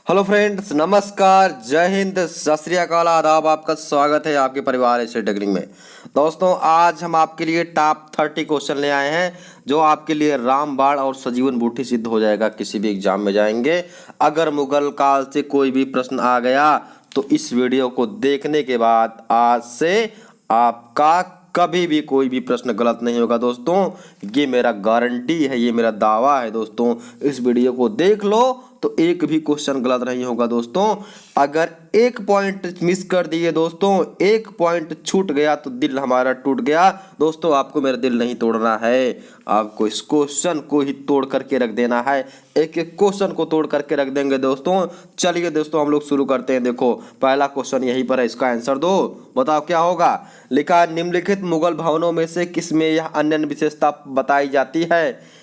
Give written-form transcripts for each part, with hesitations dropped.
Hello friends, नमस्कार, जय हिंद, सत श्री अकाल, आदाब। आपका स्वागत है आपके परिवार एशिया टेक्निक में। दोस्तों, आज हम आपके लिए टॉप 30 क्वेश्चन ले आए हैं जो आपके लिए रामबाण और सजीवन बूटी सिद्ध हो जाएगा। किसी भी एग्जाम में जाएंगे, अगर मुगल काल से कोई भी प्रश्न आ गया तो इस वीडियो को देखने के बाद आज से आपका कभी भी कोई भी प्रश्न गलत नहीं होगा। दोस्तों, ये मेरा गारंटी है, ये मेरा दावा है। दोस्तों, इस वीडियो को देख लो तो एक भी क्वेश्चन गलत नहीं होगा। दोस्तों, अगर एक पॉइंट मिस कर दिए, दोस्तों एक पॉइंट छूट गया तो दिल हमारा टूट गया। दोस्तों, आपको मेरा दिल नहीं तोड़ना है, आपको इस क्वेश्चन को ही तोड़ करके रख देना है। एक एक क्वेश्चन को तोड़ करके रख देंगे। दोस्तों, चलिए दोस्तों हम लोग शुरू करते हैं। देखो, पहला क्वेश्चन यहीं पर है, इसका आंसर दो। बताओ क्या होगा। लिखा, निम्नलिखित मुगल भवनों में से किसमें यह अन्य विशेषता बताई जाती है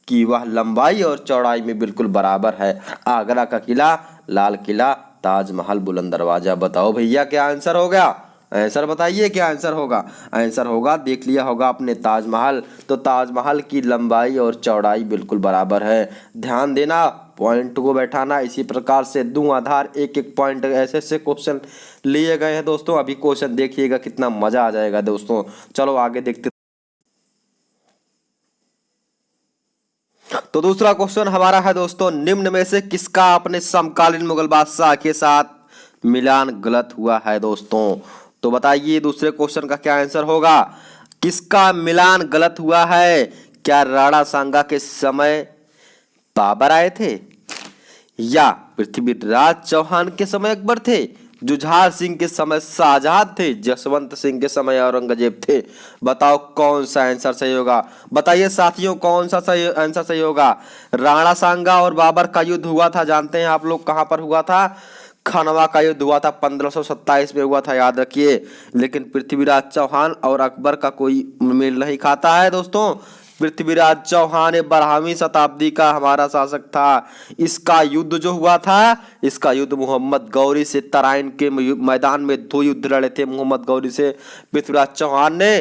कि वह लंबाई और चौड़ाई में बिल्कुल बराबर है। आगरा का किला, लाल किला, ताजमहल, बुलंद दरवाजा। बताओ भैया क्या आंसर हो गया। आंसर बताइए क्या आंसर होगा। आंसर होगा, देख लिया होगा आपने, ताजमहल। तो ताजमहल की लंबाई और चौड़ाई बिल्कुल बराबर है। ध्यान देना, पॉइंट को बैठाना। इसी प्रकार से धुआंधार एक एक पॉइंट ऐसे ऐसे क्वेश्चन लिए गए हैं। दोस्तों, अभी क्वेश्चन देखिएगा, कितना मजा आ जाएगा। दोस्तों, चलो आगे देखते। तो दूसरा क्वेश्चन हमारा है दोस्तों, निम्न में से किसका अपने समकालीन मुगल बादशाह के साथ मिलान गलत हुआ है। दोस्तों, तो बताइए दूसरे क्वेश्चन का क्या आंसर होगा। किसका मिलान गलत हुआ है। क्या राणा सांगा के समय बाबर आए थे, या पृथ्वीराज चौहान के समय अकबर थे, जुझार सिंह के समय शाहजहां थे, जसवंत सिंह के समय औरंगजेब थे। बताओ कौन सा आंसर सही होगा। बताइए साथियों, कौन सा सही आंसर सही होगा। राणा सांगा और बाबर का युद्ध हुआ था, जानते हैं आप लोग कहां पर हुआ था। खनवा का युद्ध हुआ था, 1527 में हुआ था, याद रखिए। लेकिन पृथ्वीराज चौहान और अकबर का कोई मेल नहीं खाता है। दोस्तों, पृथ्वीराज चौहान 12वीं शताब्दी का हमारा शासक था। इसका युद्ध जो हुआ था, इसका युद्ध मोहम्मद गौरी से, तराइन के मैदान में 2 युद्ध लड़े थे मोहम्मद गौरी से पृथ्वीराज चौहान ने।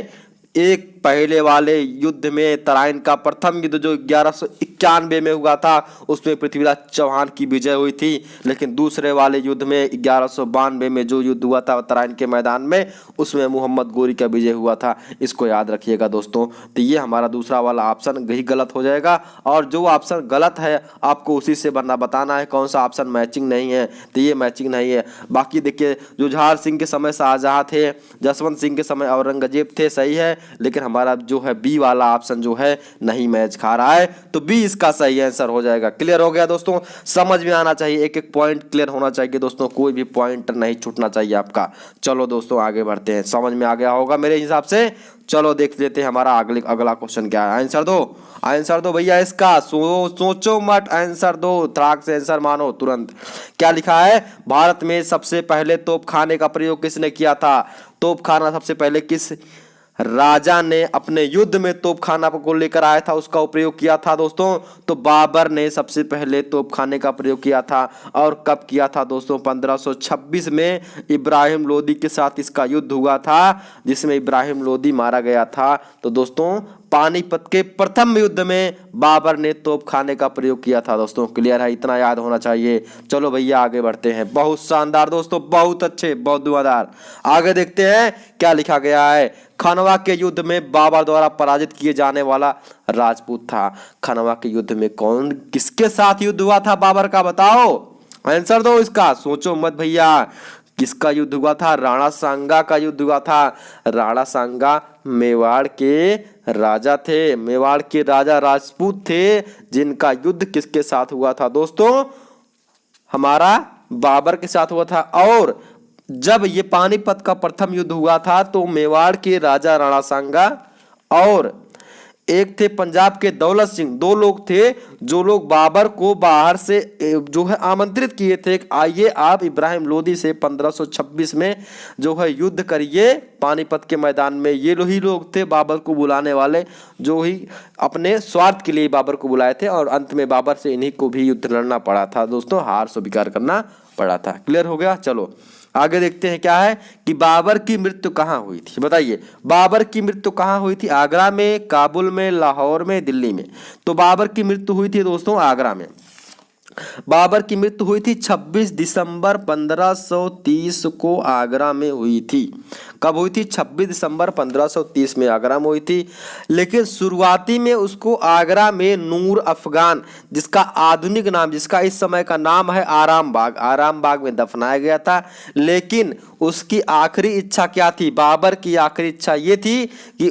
एक पहले वाले युद्ध में, तराइन का प्रथम युद्ध जो 1191 में हुआ था, उसमें पृथ्वीराज चौहान की विजय हुई थी। लेकिन दूसरे वाले युद्ध में 1192 में जो युद्ध हुआ था तराइन के मैदान में, उसमें मोहम्मद गौरी का विजय हुआ था। इसको याद रखिएगा दोस्तों। तो ये हमारा दूसरा वाला ऑप्शन ही गलत हो जाएगा, और जो ऑप्शन गलत है आपको उसी से बताना है कौन सा ऑप्शन मैचिंग नहीं है। तो ये मैचिंग नहीं है। बाकी देखिए, जुझार सिंह के समय शाहजहां थे, जसवंत सिंह के समय औरंगजेब थे, सही है। लेकिन हमारा जो है बी वाला ऑप्शन जो है नहीं मैच खा रहा है, तो बी इसका सही आंसर हो जाएगा। क्लियर हो गया दोस्तों। समझ में आना चाहिए, एक एक पॉइंट क्लियर होना चाहिए दोस्तों, कोई भी पॉइंट नहीं छूटना चाहिए आपका। चलो दोस्तों आगे बढ़ते हैं, समझ में आ गया होगा मेरे हिसाब से। चलो देख लेते हैं हमारा अगला क्वेश्चन क्या है। आंसर दो, आंसर दो भैया इसका। सोचो मत, आंसर दो, त्राक से आंसर मानो तुरंत। क्या लिखा है। भारत में सबसे पहले तोपखाने का प्रयोग किसने किया था। तोपखाना सबसे पहले किस राजा ने अपने युद्ध में तोपखाना को लेकर आया था, उसका उपयोग किया था। दोस्तों, तो बाबर ने सबसे पहले तोपखाने का प्रयोग किया था। और कब किया था दोस्तों। 1526 में इब्राहिम लोदी के साथ इसका युद्ध हुआ था, जिसमें इब्राहिम लोदी मारा गया था। तो दोस्तों, पानीपत के प्रथम युद्ध में बाबर ने तोपखाने का प्रयोग किया था। दोस्तों, क्लियर है, इतना याद होना चाहिए। चलो भैया आगे बढ़ते हैं। बहुत शानदार दोस्तों, बहुत अच्छे, बहुत धुआंधार। आगे देखते हैं क्या लिखा गया है। खनवा के युद्ध में बाबर द्वारा पराजित किए जाने वाला राजपूत था। खनवा के युद्ध में कौन किसके साथ युद्ध हुआ था बाबर का, बताओ। आंसर दो इसका, सोचो मत भैया। किसका युद्ध हुआ था। राणा सांगा का युद्ध हुआ था। राणा सांगा मेवाड़ के राजा थे, मेवाड़ के राजा राजपूत थे, जिनका युद्ध किसके साथ हुआ था दोस्तों, हमारा बाबर के साथ हुआ था। और जब ये पानीपत का प्रथम युद्ध हुआ था तो मेवाड़ के राजा राणा सांगा और एक थे पंजाब के दौलत सिंह, 2 लोग थे जो लोग बाबर को बाहर से जो है आमंत्रित किए थे, आइए आप इब्राहिम लोदी से 1526 में जो है युद्ध करिए पानीपत के मैदान में। ये ही लोग थे बाबर को बुलाने वाले, जो ही अपने स्वार्थ के लिए बाबर को बुलाए थे, और अंत में बाबर से इन्हीं को भी युद्ध लड़ना पड़ा था दोस्तों, हार स्वीकार करना पड़ा था। क्लियर हो गया। चलो आगे देखते हैं क्या है कि बाबर की मृत्यु कहाँ हुई थी। बताइए बाबर की मृत्यु कहाँ हुई थी। आगरा में, काबुल में, लाहौर में, दिल्ली में। तो बाबर की मृत्यु हुई थी दोस्तों आगरा में। बाबर की मृत्यु हुई थी 26 दिसंबर 1530 को आगरा में हुई थी। कब हुई थी? 26 दिसंबर 1530 में आगरा में हुई थी। लेकिन शुरुआती में उसको आगरा में नूर अफगान, जिसका आधुनिक नाम, जिसका इस समय का नाम है आराम बाग में दफनाया गया था। लेकिन उसकी आखिरी इच्छा क्या थी? बाबर की आखिरी इच्छा ये थी कि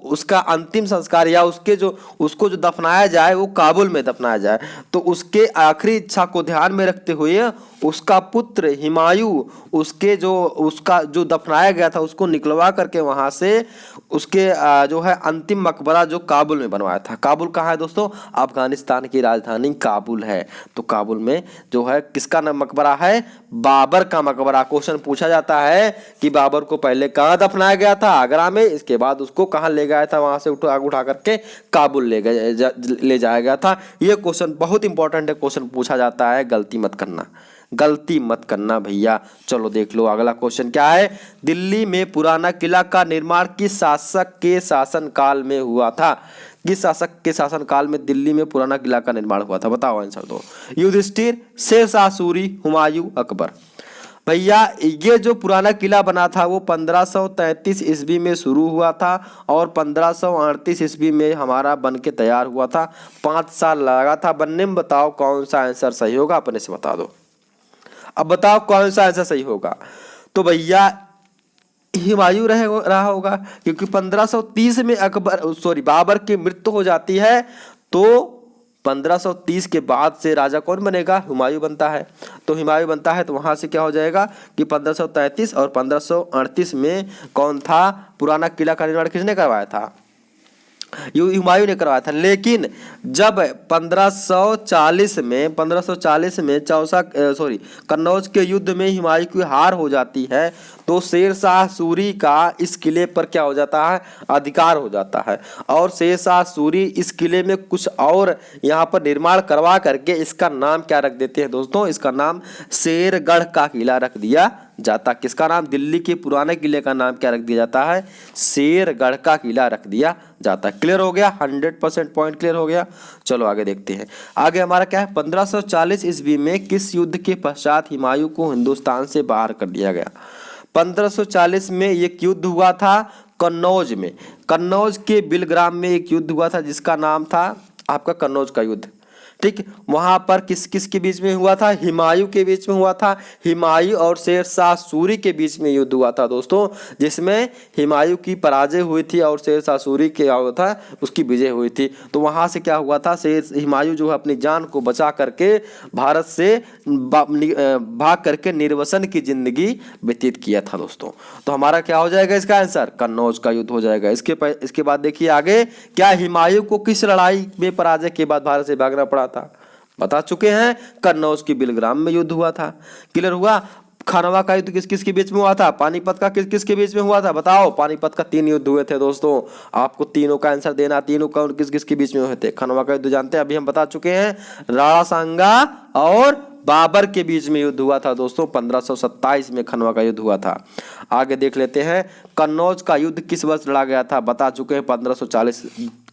उसका अंतिम संस्कार या उसको जो दफनाया जाए वो काबुल में दफनाया जाए। तो उसके आखिरी इच्छा को ध्यान में रखते हुए उसका पुत्र हुमायूं उसका जो दफनाया गया था उसको निकलवा करके वहां से उसके जो है अंतिम मकबरा जो काबुल में बनवाया था। काबुल कहाँ है दोस्तों? अफगानिस्तान की राजधानी काबुल है। तो काबुल में जो है किसका मकबरा है? बाबर का मकबरा। क्वेश्चन पूछा जाता है कि बाबर को पहले कहाँ दफनाया गया था? आगरा में। इसके बाद उसको कहाँ ले गया था? वहां से उठा करके काबुल ले जाया गया था। ये क्वेश्चन बहुत इंपॉर्टेंट है, क्वेश्चन पूछा जाता है, गलती मत करना भैया। चलो देख लो अगला क्वेश्चन क्या है। दिल्ली में पुराना किला का निर्माण किस शासक के शासनकाल में हुआ था? किस शासक के शासनकाल में दिल्ली में पुराना किला का निर्माण हुआ था? बताओ आंसर दो। युधिष्ठिर, शेरशाह सूरी, हुमायूं, अकबर। भैया ये जो पुराना किला बना था वो 1533 ईस्वी में शुरू हुआ था और 1538 ईस्वी में हमारा बन के तैयार हुआ था। 5 साल लगा था बनने में। बताओ कौन सा आंसर सही होगा? अपने से बता दो। अब बताओ कौन सा आंसर सही होगा? तो भैया हुमायूं रहा होगा, क्योंकि 1530 में बाबर की मृत्यु हो जाती है। तो 1530 के बाद से राजा कौन बनेगा? हुमायूं बनता है। तो हुमायूं बनता है तो वहां से क्या हो जाएगा कि 1533 और 1538 में कौन था? पुराना किला का निर्माण किसने करवाया था? हुमायूं ने करवाया था। लेकिन जब 1540 में कन्नौज के युद्ध में हुमायूं की हार हो जाती है तो शेरशाह सूरी का इस किले पर क्या हो जाता है? अधिकार हो जाता है। और शेरशाह सूरी इस किले में कुछ और यहाँ पर निर्माण करवा करके इसका नाम क्या रख देते हैं दोस्तों? इसका नाम शेरगढ़ का किला रख दिया जाता। किसका नाम? दिल्ली के पुराने किले का नाम क्या रख दिया जाता है? शेरगढ़ का किला रख दिया जाता है। क्लियर हो गया? 100% पॉइंट क्लियर हो गया। चलो आगे देखते हैं। आगे हमारा क्या है? 1540 ईस्वी में किस युद्ध के पश्चात हुमायूं को हिंदुस्तान से बाहर कर दिया गया? 1540 में एक युद्ध हुआ था कन्नौज में। कन्नौज के बिलग्राम में एक युद्ध हुआ था जिसका नाम था आपका कन्नौज का युद्ध। ठीक, वहां पर किस किस के बीच में हुआ था? हुमायूं के बीच में हुआ था। हुमायूं और शेरशाह सूरी के बीच में युद्ध हुआ था दोस्तों, जिसमें हुमायूं की पराजय हुई थी और शेरशाह सूरी के हुआ था उसकी विजय हुई थी। तो वहां से क्या हुआ था? हुमायूं जो है अपनी जान को बचा करके भारत से भाग करके निर्वसन की जिंदगी व्यतीत किया था दोस्तों। तो हमारा क्या हो जाएगा इसका आंसर? कन्नौज का युद्ध हो जाएगा। इसके बाद देखिए आगे क्या हुमायूं को किस लड़ाई में पराजय के बाद भारत से भागना पड़ा था? बता चुके हैं, कन्नौज की बिलग्राम में युद्ध हुआ था। क्लियर हुआ? खानवा का युद्ध किस किस के बीच में हुआ था? पानीपत का किस किस के बीच में हुआ था? बताओ। पानीपत का 3 युद्ध हुए थे दोस्तों। आपको तीनों का आंसर देना। तीनों का किस किस के बीच में हुए थे? खानवा का युद्ध जानते हैं, अभी हम बता चुके हैं। राणा सांगा और बाबर के बीच में युद्ध हुआ था दोस्तों। 1527 में खनवा का युद्ध हुआ था। आगे देख लेते हैं, कन्नौज का युद्ध किस वर्ष लड़ा गया था? बता चुके हैं 1540।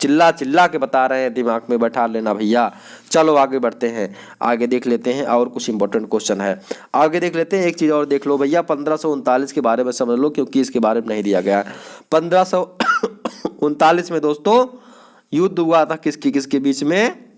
चिल्ला चिल्ला के बता रहे हैं, दिमाग में बैठा लेना भैया। चलो आगे बढ़ते हैं, आगे देख लेते हैं और कुछ इंपॉर्टेंट क्वेश्चन है। आगे देख लेते हैं, एक चीज और देख लो भैया, 1539 के बारे में समझ लो क्योंकि इसके बारे में नहीं दिया गया। 1539 में दोस्तों युद्ध हुआ था किसके बीच में?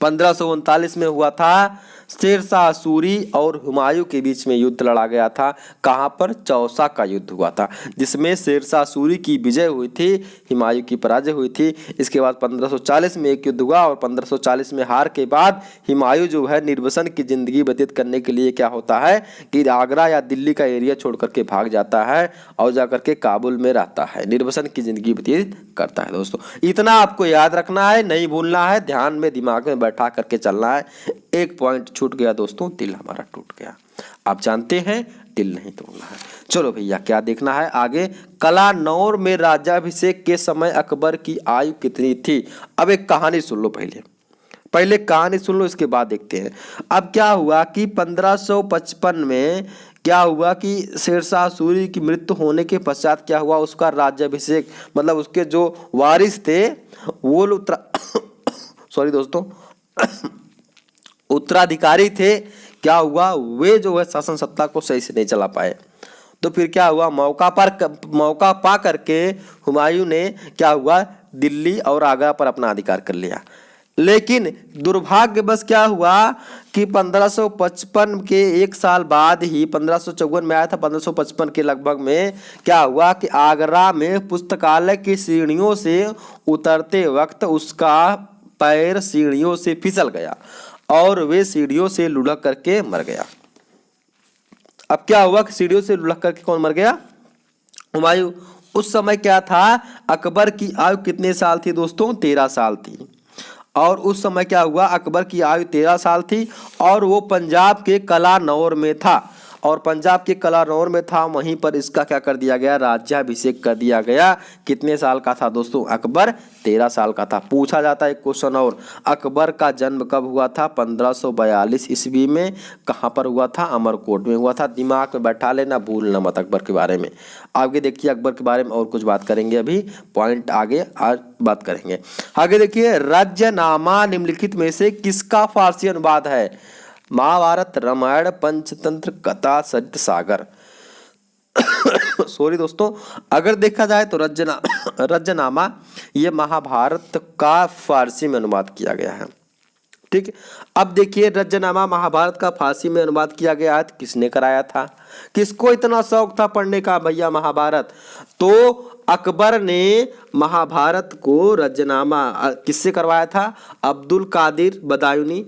1539 में हुआ था शेरशाह सूरी और हुमायूं के बीच में युद्ध लड़ा गया था। कहां पर? चौसा का युद्ध हुआ था, जिसमें शेरशाह सूरी की विजय हुई थी, हुमायूं की पराजय हुई थी। इसके बाद 1540 में एक युद्ध हुआ और 1540 में हार के बाद हुमायूं जो है निर्वसन की जिंदगी व्यतीत करने के लिए क्या होता है कि आगरा या दिल्ली का एरिया छोड़ करके भाग जाता है और जाकर के काबुल में रहता है, निर्वसन की जिंदगी व्यतीत करता है। दोस्तों इतना आपको याद रखना है, नहीं भूलना है, ध्यान में दिमाग में बैठा करके चलना है। एक पॉइंट छूट गया दोस्तों, दिल हमारा टूट गया। आप जानते हैं दिल नहीं तोड़ना है। चलो भैया क्या देखना है आगे? कलानौर में राज्याभिषेक के समय अकबर की आयु कितनी थी? अब एक कहानी सुन लो, पहले कहानी सुन लो, इसके बाद देखते हैं। अब क्या हुआ कि 1555 में क्या हुआ कि शेरशाह सूरी की मृत्यु होने के पश्चात क्या हुआ? उसका राज्याभिषेक, मतलब उसके जो वारिस थे वो लोग सॉरी दोस्तों, उत्तराधिकारी थे, क्या हुआ, वे जो है शासन सत्ता को सही से नहीं चला पाए। तो फिर क्या हुआ, मौका पा करके हुमायूं ने क्या हुआ, दिल्ली और आगरा पर अपना अधिकार कर लिया। लेकिन दुर्भाग्यवश क्या हुआ कि 1555 के एक साल बाद ही, 1554 में आया था, 1555 के लगभग में क्या हुआ कि आगरा में पुस्तकालय की सीढ़ियों से उतरते वक्त उसका पैर सीढ़ियों से फिसल गया और वे सीढ़ियों से लुढ़क करके मर गया। अब क्या हुआ कि सीढ़ियों से लुढ़क करके कौन मर गया, हुमायूं। उस समय क्या था, अकबर की आयु कितने साल थी दोस्तों, 13 साल थी। और उस समय क्या हुआ, अकबर की आयु 13 साल थी और वो पंजाब के कलानौर में था। और पंजाब के कलानौर में था, वहीं पर इसका क्या कर दिया गया, राज्याभिषेक कर दिया गया। कितने साल का था दोस्तों, अकबर 13 साल का था। पूछा जाता है एक क्वेश्चन और, अकबर का जन्म कब हुआ था, 1542 ईस्वी में। कहाँ पर हुआ था, अमरकोट में हुआ था। दिमाग में बैठा लेना, भूलना मत अकबर के बारे में। आगे देखिए अकबर के बारे में और कुछ बात करेंगे, अभी पॉइंट आगे आज बात करेंगे। आगे देखिए, राज्यनामा निम्नलिखित में से किसका फारसी अनुवाद है, महाभारत, रामायण, पंचतंत्र, कथा, सरित सागर। सॉरी दोस्तों, अगर देखा जाए तो राज्यनामा ये महाभारत का फारसी में अनुवाद किया गया है। ठीक, अब देखिए राज्यनामा महाभारत का फारसी में अनुवाद किया गया है, किसने कराया था, किसको इतना शौक था पढ़ने का भैया महाभारत, तो अकबर ने महाभारत को राज्यनामा किससे करवाया था, अब्दुल कादिर बदायूनी।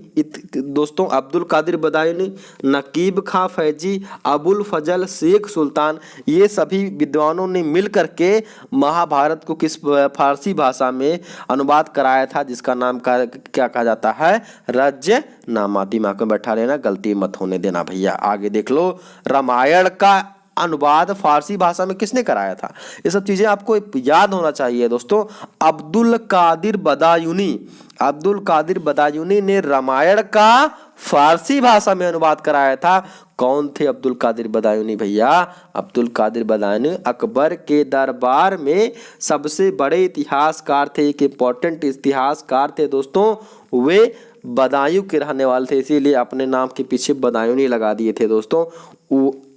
दोस्तों अब्दुल कादिर बदायूनी, नकीब खां फैजी, अबुल फजल शेख सुल्तान, ये सभी विद्वानों ने मिल करके महाभारत को किस फारसी भाषा में अनुवाद कराया था, जिसका नाम क्या कहा जाता है, राज्यनामा। दिमाग में बैठा लेना, गलती मत होने देना भैया। आगे देख लो, रामायण का अनुवाद फारसी भाषा में किसने कराया था, ये सब चीजें आपको याद होना चाहिए दोस्तों। अब्दुल कादिर बदायूनी, अब्दुल कादिर बदायूनी ने रामायण का फारसी भाषा में अनुवाद कराया था। कौन थे अब्दुल कादिर बदायूनी भैया, अब्दुल कादिर बदायूनी अकबर के दरबार में सबसे बड़े इतिहासकार थे, एक इंपॉर्टेंट इतिहासकार थे दोस्तों। वे बदायूं के रहने वाले थे, इसीलिए अपने नाम के पीछे बदायूनी लगा दिए थे दोस्तों।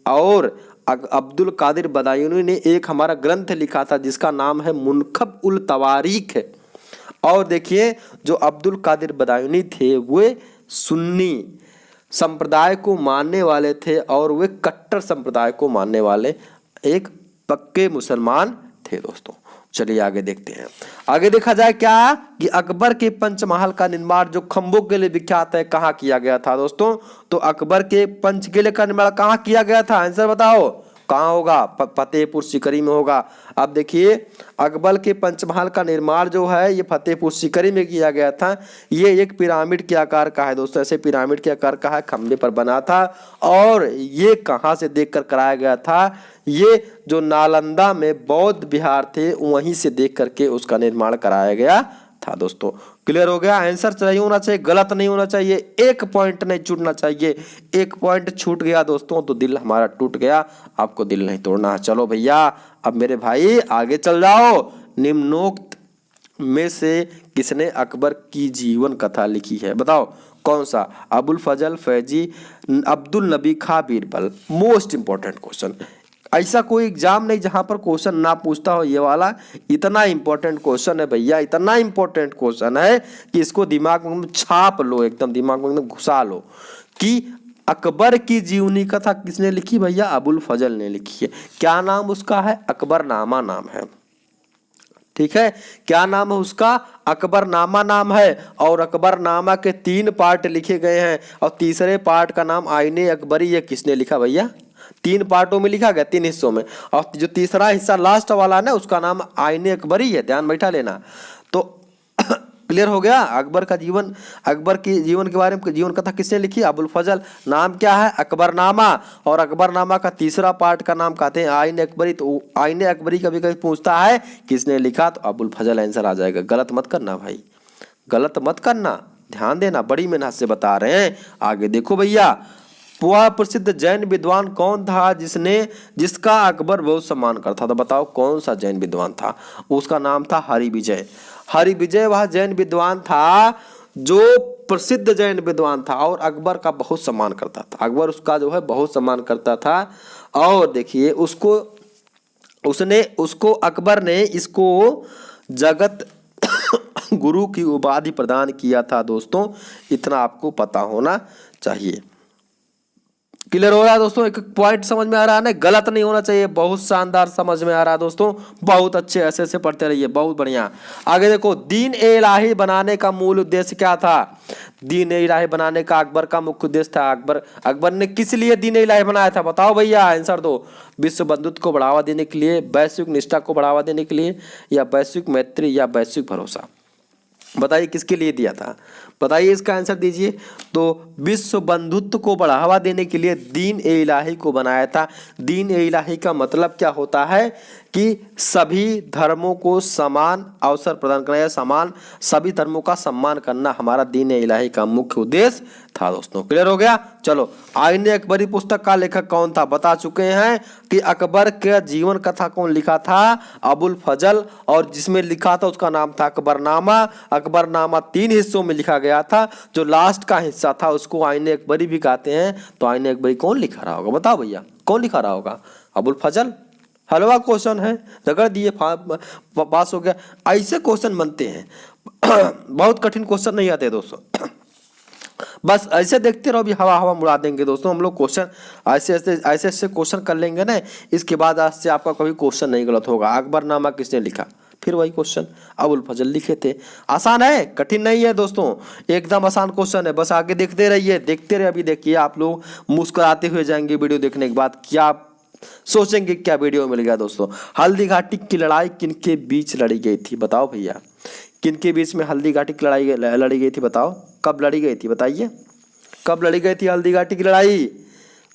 और अब्दुल कादिर बदायूनी ने एक हमारा ग्रंथ लिखा था जिसका नाम है मुनखब उल तवारीख। और देखिए जो अब्दुल कादिर बदायूनी थे वे सुन्नी संप्रदाय को मानने वाले थे और वे कट्टर संप्रदाय को मानने वाले एक पक्के मुसलमान थे दोस्तों। चलिए आगे देखते हैं। आगे देखा जाए क्या कि अकबर के पंचमहल का निर्माण जो खंभों के लिए विख्यात है, कहाँ किया गया था दोस्तों, तो अकबर के पंचकिले का निर्माण कहाँ किया गया था, आंसर बताओ कहाँ होगा, फतेहपुर सीकरी में होगा। अब देखिए अकबर के पंचमहल का निर्माण जो है ये फतेहपुर सीकरी में किया गया था। ये एक पिरामिड के आकार का है दोस्तों, ऐसे पिरामिड के आकार का है, खंभे पर बना था। और ये कहाँ से देखकर कराया गया था, ये जो नालंदा में बौद्ध विहार थे वहीं से देख करके उसका निर्माण कराया गया था दोस्तों। क्लियर हो गया, आंसर सही होना चाहिए, गलत नहीं होना चाहिए, एक पॉइंट नहीं छूटना चाहिए। एक पॉइंट छूट गया दोस्तों तो दिल हमारा टूट गया, आपको दिल नहीं तोड़ना है। चलो भैया अब मेरे भाई आगे चल जाओ। निम्नोक्त में से किसने अकबर की जीवन कथा लिखी है, बताओ कौन सा, अबुल फजल फैजी, अब्दुल नबी खां बीरबल। मोस्ट इंपॉर्टेंट क्वेश्चन, ऐसा कोई एग्जाम नहीं जहां पर क्वेश्चन ना पूछता हो, ये वाला इतना इंपॉर्टेंट क्वेश्चन है भैया, इतना इंपॉर्टेंट क्वेश्चन है कि इसको दिमाग में छाप लो, एकदम दिमाग में घुसा लो कि अकबर की जीवनी कथा किसने लिखी भैया, अबुल फजल ने लिखी है। क्या नाम उसका है, अकबरनामा नाम है। ठीक है, क्या नाम है उसका, अकबरनामा नाम है। और अकबरनामा के 3 पार्ट लिखे गए हैं और तीसरे पार्ट का नाम आईने अकबरी, ये किसने लिखा भैया, 3 पार्टों में लिखा गया, 3 हिस्सों में, और जो तीसरा हिस्सा लास्ट वाला है ना उसका नाम आईने अकबरी है, ध्यान बैठा लेना। तो क्लियर हो गया। अकबर का जीवन, अकबर की जीवन के बारे में जीवन कथा किसने लिखी, अबुल फजल। नाम क्या है, अकबरनामा। और अकबरनामा का तीसरा पार्ट का नाम कहते हैं आईने अकबरी। तो आईने अकबरी कभी कभी पूछता है किसने लिखा, तो अबुल फजल आंसर आ जाएगा। गलत मत करना भाई, गलत मत करना, ध्यान देना, बड़ी मेहनत से बता रहे हैं। आगे देखो भैया, वह प्रसिद्ध जैन विद्वान कौन था जिसका अकबर बहुत सम्मान करता था, बताओ कौन सा जैन विद्वान था, उसका नाम था हरिविजय। हरिविजय वह जैन विद्वान था जो प्रसिद्ध जैन विद्वान था और अकबर का बहुत सम्मान करता था। अकबर उसका जो है बहुत सम्मान करता था। और देखिए उसको अकबर ने इसको जगत गुरु की उपाधि प्रदान किया था दोस्तों, इतना आपको पता होना चाहिए। क्लियर हो रहा है दोस्तों? एक पॉइंट समझ में आ रहा है ना, गलत नहीं होना चाहिए। बहुत शानदार समझ में आ रहा है दोस्तों, बहुत अच्छे ऐसे ऐसे पढ़ते रहिए, बहुत बढ़िया। आगे देखो, दीन ए इलाही बनाने का मूल उद्देश्य क्या था? दीन ए इलाही बनाने का अकबर का मुख्य उद्देश्य था। अकबर ने किस लिए दीन ए इलाही बनाया था? बताओ भैया, आंसर दो। विश्व बंधुत्व को बढ़ावा देने के लिए, वैश्विक निष्ठा को बढ़ावा देने के लिए, या वैश्विक मैत्री, या वैश्विक भरोसा? बताइए किसके लिए दिया था? बताइए, इसका आंसर दीजिए। तो विश्व बंधुत्व को बढ़ावा देने के लिए दीन ए इलाही को बनाया था। दीन ए इलाही का मतलब क्या होता है कि सभी धर्मों को समान अवसर प्रदान करना या समान सभी धर्मों का सम्मान करना हमारा दीन ए इलाही का मुख्य उद्देश्य था दोस्तों। क्लियर हो गया? चलो, आईने अकबरी पुस्तक का लेखक कौन था? बता चुके हैं कि अकबर के जीवन कथा कौन लिखा था? अबुल फजल। और जिसमें लिखा था उसका नाम था अकबरनामा। अकबरनामा 3 हिस्सों में लिखा गया था। जो लास्ट का हिस्सा था उसको आईने अकबरी भी कहते हैं। तो आईने अकबरी कौन लिखा रहा होगा? बताओ भैया, कौन लिखा रहा होगा? अबुल फजल। हलवा क्वेश्चन है, रगड़ दिए, पास हो गया। ऐसे क्वेश्चन बनते हैं बहुत कठिन क्वेश्चन नहीं आते दोस्तों। बस ऐसे देखते रहो, भी हवा हवा उड़ा देंगे दोस्तों हम लोग। क्वेश्चन ऐसे क्वेश्चन कर लेंगे ना, इसके बाद आज से आपका कभी क्वेश्चन नहीं गलत होगा। अकबरनामा किसने लिखा? फिर वही क्वेश्चन, अबुल फजल लिखे थे। आसान है, कठिन नहीं है दोस्तों, एकदम आसान क्वेश्चन है। बस आगे देखते रहिए, देखते रहिए। अभी देखिए, आप लोग मुस्कुराते हुए जाएंगे वीडियो देखने के बाद। क्या सोचेंगे क्या वीडियो मिल गया दोस्तों? हल्दी घाटी की लड़ाई किनके बीच लड़ी गई थी? बताओ भैया, किनके बीच में हल्दी घाटी की लड़ाई लड़ी गई थी? बताओ, कब लड़ी गई थी? बताइए, कब लड़ी गई थी हल्दी घाटी की लड़ाई?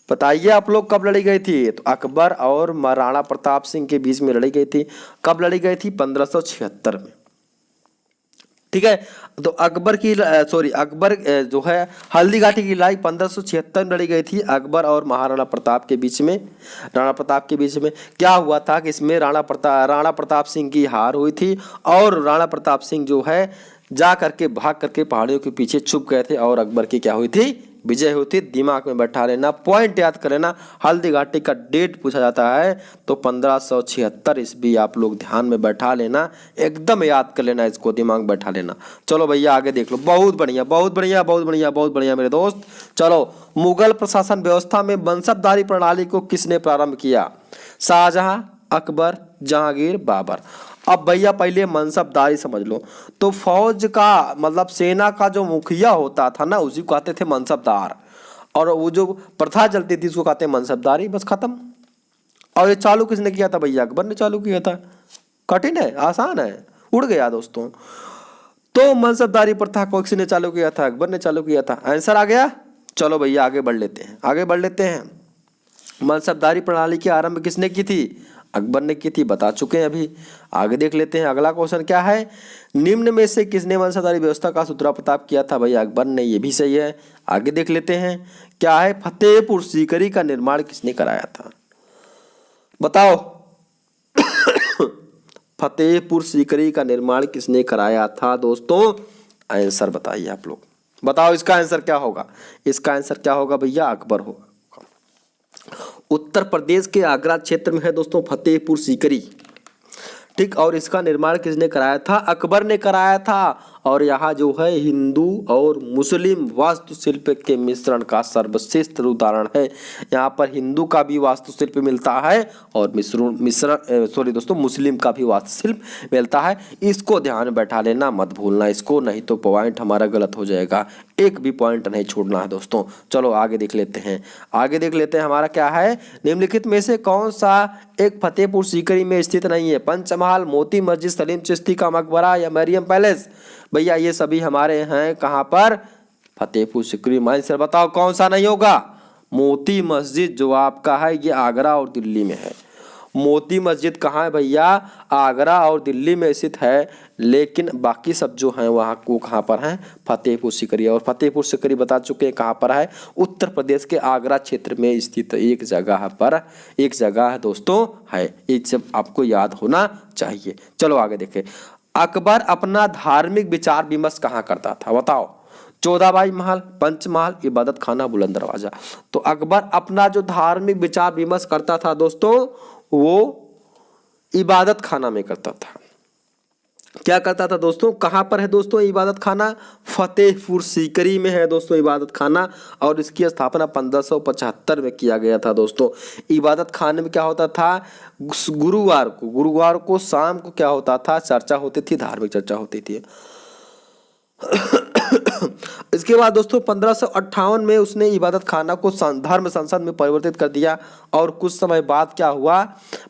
बताइए आप लोग, कब लड़ी गई थी? तो अकबर और महाराणा प्रताप सिंह के बीच में लड़ी गई थी। कब लड़ी गई थी? 1576 में। ठीक है, तो अकबर जो है हल्दी घाटी की लड़ाई 1576 में लड़ी गई थी, अकबर और महाराणा प्रताप के बीच में। राणा प्रताप के बीच में क्या हुआ था कि इसमें राणा प्रताप सिंह की हार हुई थी और राणा प्रताप सिंह जो है भाग करके पहाड़ियों के पीछे छुप गए थे और अकबर की क्या हुई थी? विजय हुई थी। दिमाग में बैठा लेना, पॉइंट याद कर लेना। हल्दी घाटी का डेट पूछा जाता है तो 1576 ईस्वी आप लोग ध्यान में बैठा लेना, एकदम याद कर लेना, इसको दिमाग में बैठा लेना। चलो भैया आगे देख लो। बहुत बढ़िया, बहुत बढ़िया, बहुत बढ़िया, बहुत बढ़िया मेरे दोस्त। चलो, मुगल प्रशासन व्यवस्था में मनसबदारी प्रणाली को किसने प्रारंभ किया? शाहजहां, अकबर, जहांगीर, बाबर। अब भैया पहले मनसबदारी समझ लो। तो फौज का मतलब सेना का जो मुखिया होता था ना, उसी को कहते थे मनसबदार। और वो जो प्रथा चलती थी उसको कहते हैं मनसबदारी। बस खत्म। और ये चालू किसने किया था भैया? अकबर ने चालू किया था। कठिन है? आसान है? उड़ गया दोस्तों। तो मनसबदारी प्रथा को किसने चालू किया था? अकबर ने चालू किया था। आंसर आ गया? चलो भैया आगे बढ़ लेते हैं, आगे बढ़ लेते हैं। मनसबदारी प्रणाली की आरंभ किसने की थी? अकबर ने की थी, बता चुके हैं अभी। आगे देख लेते हैं अगला क्वेश्चन क्या है। निम्न में से किसने मनसबदारी व्यवस्था का सूत्रपात किया था? भैया अकबर ने, ये भी सही है। आगे देख लेते हैं क्या है। फतेहपुर सीकरी का निर्माण किसने कराया था? बताओ फतेहपुर सीकरी का निर्माण किसने कराया था दोस्तों? आंसर बताइए आप लोग, बताओ इसका आंसर क्या होगा? इसका आंसर क्या होगा भैया? अकबर होगा। उत्तर प्रदेश के आगरा क्षेत्र में है दोस्तों फतेहपुर सीकरी। ठीक, और इसका निर्माण किसने कराया था? अकबर ने कराया था। और यहाँ जो है हिंदू और मुस्लिम वास्तुशिल्प के मिश्रण का सर्वश्रेष्ठ उदाहरण है। यहाँ पर हिंदू का भी वास्तुशिल्प मिलता है और मुस्लिम का भी वास्तुशिल्प मिलता है। इसको ध्यान में बैठा लेना, मत भूलना इसको, नहीं तो पॉइंट हमारा गलत हो जाएगा। एक भी पॉइंट नहीं छोड़ना है दोस्तों। चलो आगे देख लेते हैं, आगे देख लेते हैं हमारा क्या है। निम्नलिखित में से कौन सा एक फतेहपुर सीकरी में स्थित नहीं है? पंचमहल, मोती मस्जिद, सलीम चिश्ती का मकबरा या मरियम पैलेस? भैया ये सभी हमारे हैं कहाँ पर? फतेहपुर सीकरी में। आंसर बताओ कौन सा नहीं होगा? मोती मस्जिद जो आपका है ये आगरा और दिल्ली में है। मोती मस्जिद कहाँ है भैया? आगरा और दिल्ली में स्थित है। लेकिन बाकी सब जो हैं वहाँ को कहाँ पर हैं? फतेहपुर सीकरी। और फतेहपुर सीकरी बता चुके हैं कहाँ पर है? उत्तर प्रदेश के आगरा क्षेत्र में स्थित एक जगह पर, एक जगह है दोस्तों है। ये सब आपको याद होना चाहिए। चलो आगे देखें। अकबर अपना धार्मिक विचार विमर्श कहाँ करता था? बताओ। चौदाबाई महल, पंचमहल, इबादत खाना, बुलंद दरवाजा। तो अकबर अपना जो धार्मिक विचार विमर्श करता था दोस्तों, वो इबादत खाना में करता था। क्या करता था दोस्तों, कहाँ पर है दोस्तों इबादत खाना? फतेहपुर सीकरी में है दोस्तों इबादत खाना, और इसकी स्थापना 1575 में किया गया था दोस्तों। इबादत खाने में क्या होता था, गुरुवार को शाम को क्या होता था, चर्चा होती थी, धार्मिक चर्चा होती थी। इसके बाद दोस्तों 1558 में उसने इबादत खाना को धर्म संसद में परिवर्तित कर दिया, और कुछ समय बाद क्या हुआ,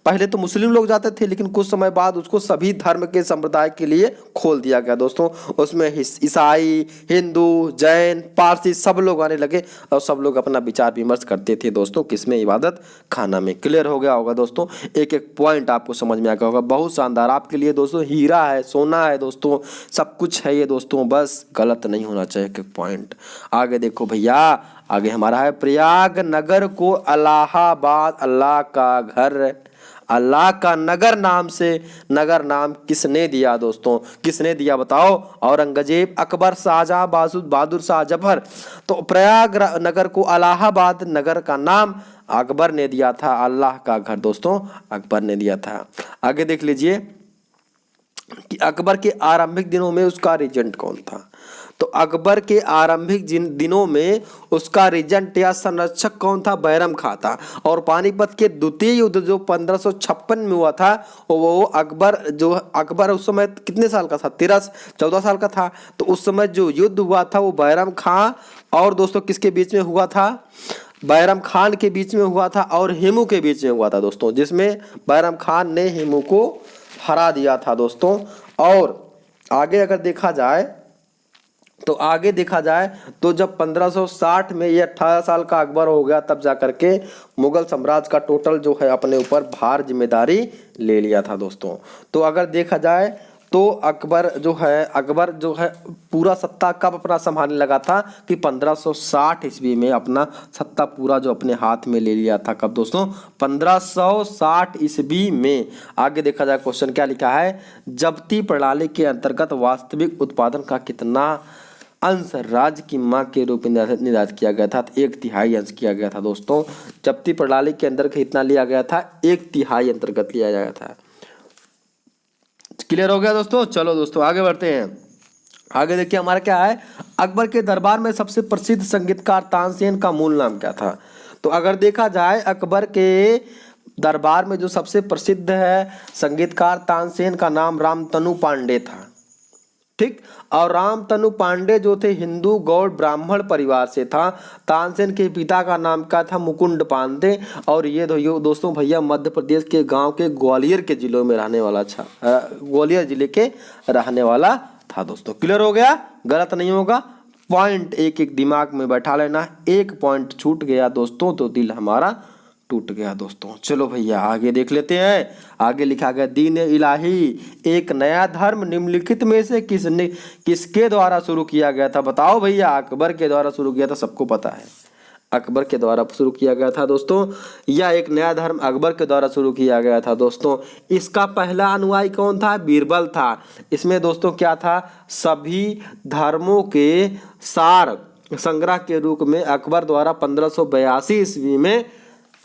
पहले तो मुस्लिम लोग जाते थे, लेकिन कुछ समय बाद उसको सभी धर्म के संप्रदाय के लिए खोल दिया गया दोस्तों। उसमें ईसाई, हिंदू, जैन, पारसी सब लोग आने लगे, और सब लोग अपना विचार विमर्श करते थे दोस्तों किसमें, इबादत खाना में। क्लियर हो गया होगा दोस्तों, एक एक पॉइंट आपको समझ में आ गया होगा। बहुत शानदार, आपके लिए दोस्तों हीरा है, सोना है दोस्तों, सब कुछ है ये दोस्तों, बस गलत नहीं होना चाहिए एक एक पॉइंट। आगे देखो भैया, आगे हमारा है प्रयाग नगर को इलाहाबाद अल्लाह का घर, अल्लाह का नगर नाम से नगर नाम किसने दिया दोस्तों, किसने दिया बताओ? औरंगजेब, अकबर, शाहजहां, बहादुर शाह जफर। तो प्रयाग नगर को इलाहाबाद नगर का नाम अकबर ने दिया था, अल्लाह का घर दोस्तों अकबर ने दिया था। आगे देख लीजिए कि अकबर के आरंभिक दिनों में उसका रीजेंट कौन था। तो अकबर के आरंभिक दिनों में उसका रीजेंट या संरक्षक कौन था, बैरम खां था। और पानीपत के द्वितीय युद्ध जो 1556 में हुआ था, वो अकबर उस समय कितने साल का था, 14 साल का था। तो उस समय जो युद्ध हुआ था वो बैरम खां और दोस्तों किसके बीच में हुआ था, बैरम खान के बीच में हुआ था और हेमू के बीच में हुआ था दोस्तों, जिसमें बैरम खान ने हेमू को हरा दिया था दोस्तों। और आगे अगर देखा जाए तो जब 1560 में ये 18 साल का अकबर हो गया, तब जाकर के मुगल साम्राज्य का टोटल जो है अपने ऊपर भार जिम्मेदारी ले लिया था दोस्तों। तो अगर देखा जाए तो अकबर जो है पूरा सत्ता कब अपना संभालने लगा था कि 1560 ईस्वी में अपना सत्ता पूरा जो अपने हाथ में ले लिया था। कब दोस्तों, 1560 ईस्वी में। आगे देखा जाए क्वेश्चन क्या लिखा है, जब्ती प्रणाली के अंतर्गत वास्तविक उत्पादन का कितना अंश राज्य की मांग के रूप में निर्धारित किया गया था? 1/3 अंश किया गया था दोस्तों। जब्ती प्रणाली के अंदर कितना लिया गया था, 1/3 अंतर्गत लिया गया था। क्लियर हो गया दोस्तों। चलो दोस्तों आगे बढ़ते हैं। आगे देखिए हमारा क्या है, अकबर के दरबार में सबसे प्रसिद्ध संगीतकार तानसेन का मूल नाम क्या था? तो अगर देखा जाए अकबर के दरबार में जो सबसे प्रसिद्ध है संगीतकार तानसेन का नाम रामतनु पांडे था, ठीक। और रामतनु पांडे जो थे हिंदू गौड़ ब्राह्मण परिवार से था। तानसेन के पिता का नाम क्या था, मुकुंद पांडे। और ये दोस्तों भैया मध्य प्रदेश के गांव के ग्वालियर के जिले में रहने वाला था, ग्वालियर जिले के रहने वाला था दोस्तों। क्लियर हो गया, गलत नहीं होगा। पॉइंट एक एक दिमाग में बैठा लेना, एक पॉइंट छूट गया दोस्तों तो दिल हमारा टूट गया दोस्तों। चलो भैया आगे देख लेते हैं। आगे लिखा गया, दीन इलाही एक नया धर्म निम्नलिखित में से किसके द्वारा शुरू किया गया था? बताओ भैया। अकबर के द्वारा शुरू किया था, सबको पता है अकबर के द्वारा शुरू किया गया था दोस्तों। यह एक नया धर्म अकबर के द्वारा शुरू किया गया था दोस्तों। इसका पहला अनुयायी कौन था? बीरबल था। इसमें दोस्तों क्या था, सभी धर्मों के सार संग्रह के रूप में अकबर द्वारा 1582 ईस्वी में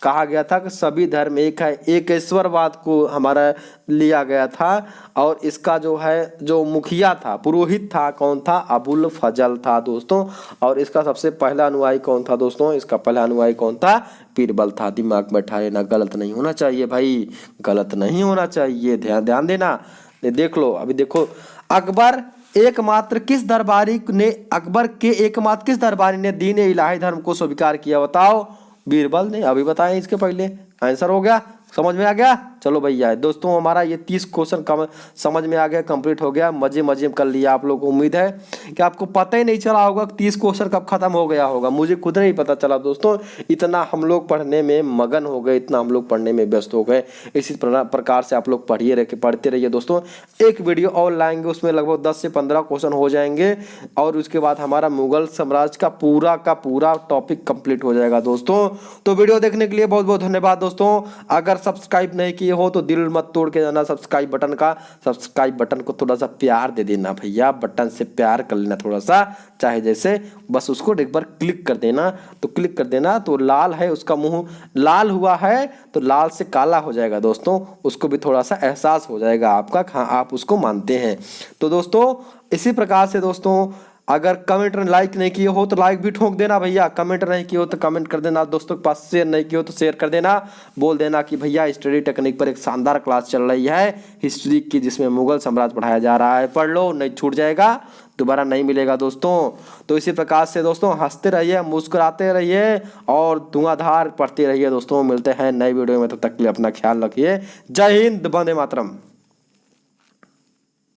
कहा गया था कि सभी धर्म एक है, एक ईश्वरवाद को हमारा लिया गया था। और इसका जो मुखिया था, पुरोहित था, कौन था? अबुल फजल था दोस्तों। और इसका सबसे पहला अनुयायी कौन था दोस्तों? इसका पहला अनुयायी कौन था? बीरबल था। दिमाग में बैठा लेना, गलत नहीं होना चाहिए भाई, गलत नहीं होना चाहिए, ध्यान देना। देख लो, अभी देखो अकबर के एकमात्र किस दरबारी ने दीन इलाही धर्म को स्वीकार किया? बताओ। बीरबल ने। अभी बताएं इसके पहले, आंसर हो गया, समझ में आ गया। चलो भैया दोस्तों हमारा ये 30 क्वेश्चन समझ में आ गया, कंप्लीट हो गया, मजे मजे कर लिया आप लोग को। उम्मीद है कि आपको पता ही नहीं चला होगा 30 क्वेश्चन कब खत्म हो गया होगा। मुझे खुद नहीं पता चला दोस्तों, इतना हम लोग पढ़ने में मगन हो गए, इतना हम लोग पढ़ने में व्यस्त हो गए। इसी प्रकार से आप लोग पढ़ते रहिए दोस्तों। एक वीडियो और लाएंगे, उसमें लगभग 10 से 15 क्वेश्चन हो जाएंगे और उसके बाद हमारा मुगल साम्राज्य का पूरा टॉपिक कंप्लीट हो जाएगा दोस्तों। तो वीडियो देखने के लिए बहुत बहुत धन्यवाद दोस्तों। अगर सब्सक्राइब नहीं किए किए हो तो दिल मत तोड़ के जाना सब्सक्राइब बटन को थोड़ा सा प्यार दे देना भैया, बटन से प्यार कर लेना थोड़ा सा, चाहे जैसे बस उसको एक बार क्लिक कर देना। तो क्लिक कर देना तो लाल है, उसका मुंह लाल हुआ है तो लाल से काला हो जाएगा दोस्तों, उसको भी थोड़ा सा एहसास हो जाएगा आपका, हाँ आप उसको मानते हैं। तो दोस्तों इसी प्रकार से दोस्तों अगर कमेंट लाइक नहीं किए हो तो लाइक भी ठोक देना भैया, कमेंट नहीं किए हो तो कमेंट कर देना, दोस्तों के पास शेयर नहीं किए हो तो शेयर कर देना, बोल देना कि भैया स्टडी टेक्निक पर एक शानदार क्लास चल रही है हिस्ट्री की जिसमें मुगल साम्राज्य पढ़ाया जा रहा है, पढ़ लो नहीं छूट जाएगा, दोबारा नहीं मिलेगा दोस्तों। तो इसी प्रकार से दोस्तों हंसते रहिए, मुस्कुराते रहिए और धुआंधार पढ़ते रहिए दोस्तों। मिलते हैं नई वीडियो में, तब तक के लिए अपना ख्याल रखिए। जय हिंद, वंदे मातरम।